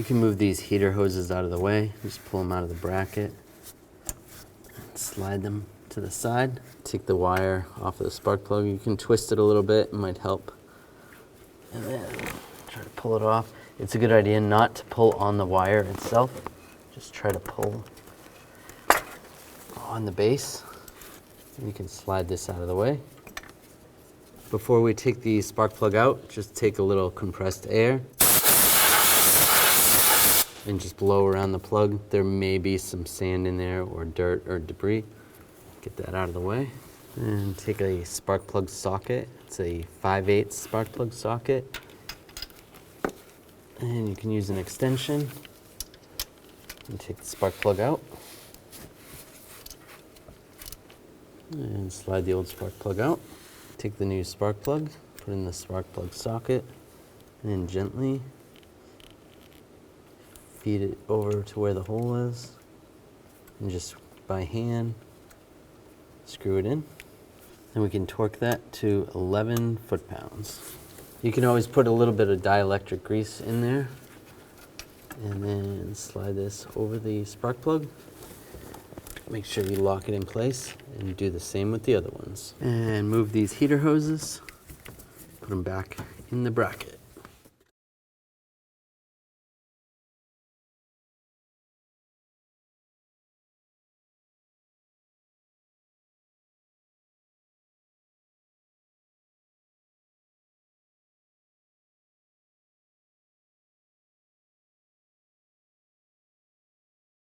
can move these heater hoses out of the way. Just pull them out of the bracket. Slide them to the side. Take the wire off of the spark plug. You can twist it a little bit, it might help. And then try to pull it off. It's a good idea not to pull on the wire itself. Just try to pull on the base. You can slide this out of the way. Before we take the spark plug out, just take a little compressed air and just blow around the plug. There may be some sand in there or dirt or debris. Get that out of the way. And take a spark plug socket. It's a 5/8 spark plug socket. And you can use an extension and take the spark plug out. And slide the old spark plug out. Take the new spark plug, put in the spark plug socket, and then gently feed it over to where the hole is, and just by hand screw it in. And we can torque that to 11 foot-pounds. You can always put a little bit of dielectric grease in there, and then slide this over the spark plug. Make sure you lock it in place, and do the same with the other ones. And move these heater hoses, put them back in the bracket.